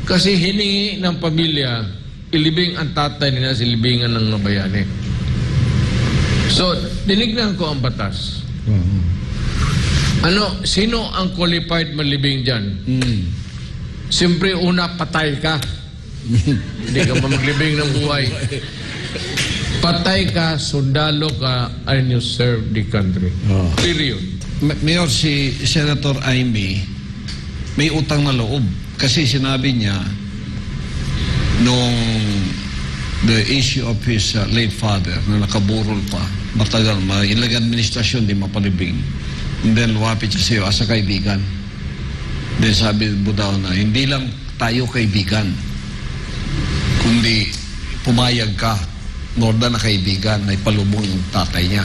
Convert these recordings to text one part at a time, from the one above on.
Kasi hiningi ng pamilya, ilibing ang tatay nila sa libingan ng mga bayani. So, dinignan ko ang batas. Sino ang qualified malibing dyan? Siyempre, una, patay ka. Hindi ka pa maglibing ng buhay. Patay ka, sundalo ka, and you serve the country. Period. Mayor, si Senator Amy, may utang na loob. Kasi sinabi niya, nung the issue of his late father, na nakaburol pa, matagal, ilang administrasyon, di mapalibing. And then, lumapit siya sa'yo as a kaibigan. Then sabi mo daw na, hindi lang tayo kaibigan, kundi pumayag ka, more than na kaibigan, na ipalubong yung tatay niya.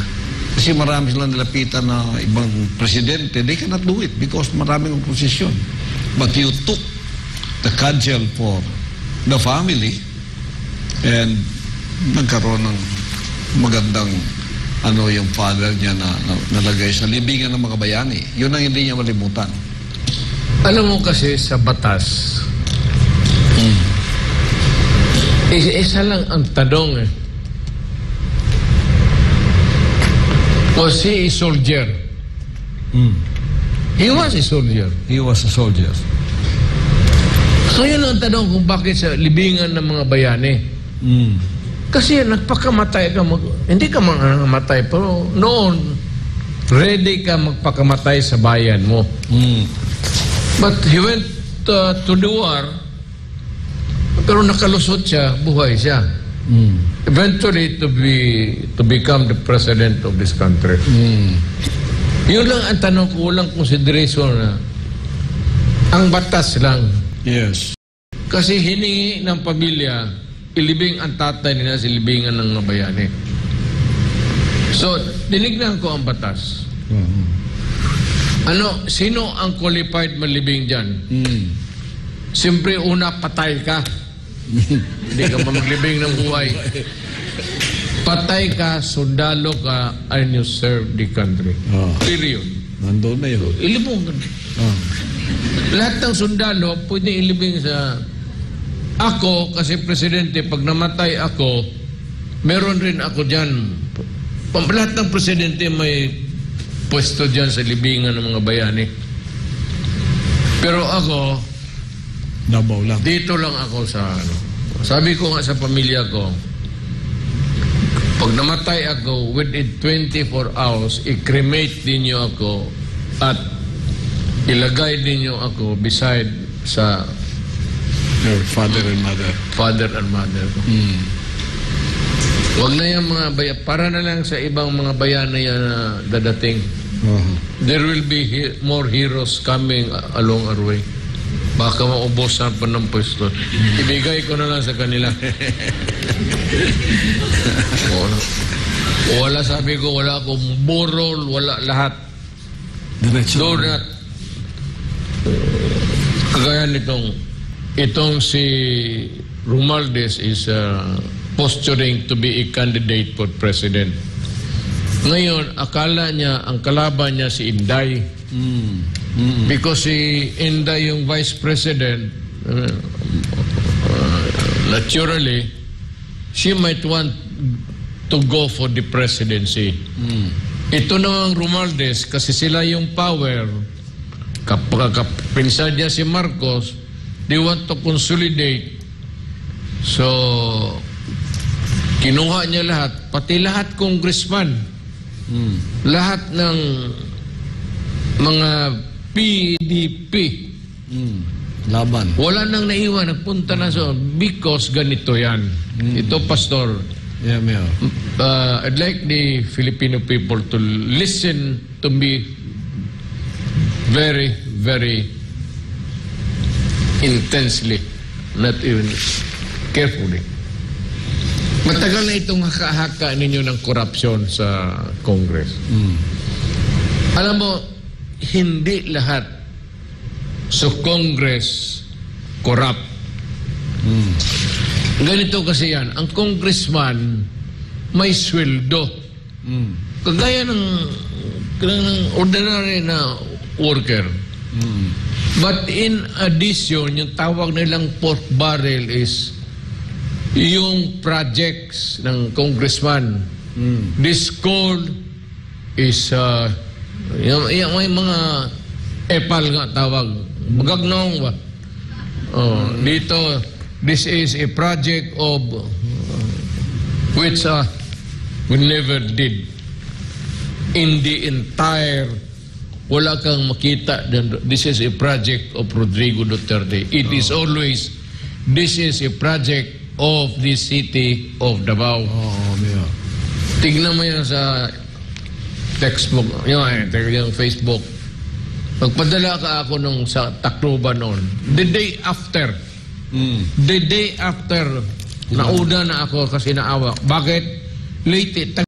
Kasi marami silang nilapitan na ibang presidente, they cannot do it because maraming oposisyon. But you took the cudgel for the family and nagkaroon ng magandang yung father niya na nalagay sa libingan ng mga bayani. Yun ang hindi niya malimutan. Alam mo kasi sa batas, isa lang ang tanong Was he a soldier? He was a soldier. He was a soldier. So yun ang tanong kung bakit sa libingan ng mga bayani. Kasi nagpakamatay ka, hindi ka makamatay, pero noon, ready ka magpakamatay sa bayan mo. But he went to the war, pero nakalusot siya, buhay siya. Eventually to become the president of this country. Yun lang ang tanong ko, walang consideration na ang batas lang. Yes. Kasi hiningi ng pamilya, ilibing ang tatay nila sa libingan ng mga bayani. So, dinignan ko ang batas. Sino ang qualified malibing dyan? Siyempre, una, patay ka. Hindi ka pa maglibing ng buhay. Patay ka, sundalo ka, and you serve the country. Period. Nandun na yun. Ilibong ka. Lahat ng sundalo, pwede ilibing sa... Ako, kasi presidente, pag namatay ako, meron rin ako dyan. Lahat ng presidente may pwesto dyan sa libingan ng mga bayani. Pero ako, Davao lang. dito lang ako sa Sabi ko nga sa pamilya ko, pag namatay ako, within 24 hours, i-cremate ninyo ako at ilagay ninyo ako beside sa Your father and mother. Father and mother ko. Huwag na yung mga bayan. Para na lang sa ibang mga bayan na yan na dadating. There will be more heroes coming along our way. Baka maubosan pa ng pwesto. Ibigay ko na lang sa kanila. Wala, sabi ko, wala akong burol, wala lahat. Do not. Kagaya itong si Romualdez is posturing to be a candidate for president. Ngayon, akala niya, ang kalaban niya si Inday. Because si Inday yung vice president, naturally, she might want to go for the presidency. Ito namang Romualdez, kasi sila yung power, kapinsan niya si Marcos, they want to consolidate. So, kinuha niya lahat, pati lahat congressman, lahat ng mga PDP. Laban. Wala nang naiwan, nagpunta na so because ganito yan. Ito, Pastor. Yeah, Mayor. I'd like the Filipino people to listen to me very, very intensely, not even carefully. Matagal na itong haka-haka ninyo ng korupsyon sa Congress. Alam mo, hindi lahat sa Congress corrupt. Ganito kasi yan, ang congressman may sweldo. Kagaya ng ordinary na worker. But in addition, yung tawag nilang pork barrel is yung projects ng congressman. This called is yung may mga epal nga tawag. Magagnong ba? Dito, this is a project of which we never did in the entire, wala kang makita. This is a project of Rodrigo Duterte. It is always, this is a project of the city of Davao. Yeah. Tignan mo yan sa textbook, yung Facebook. Magpadala ka ako nung sa Tacloban noon. The day after, nauna na ako kasi naawa. Bakit? Late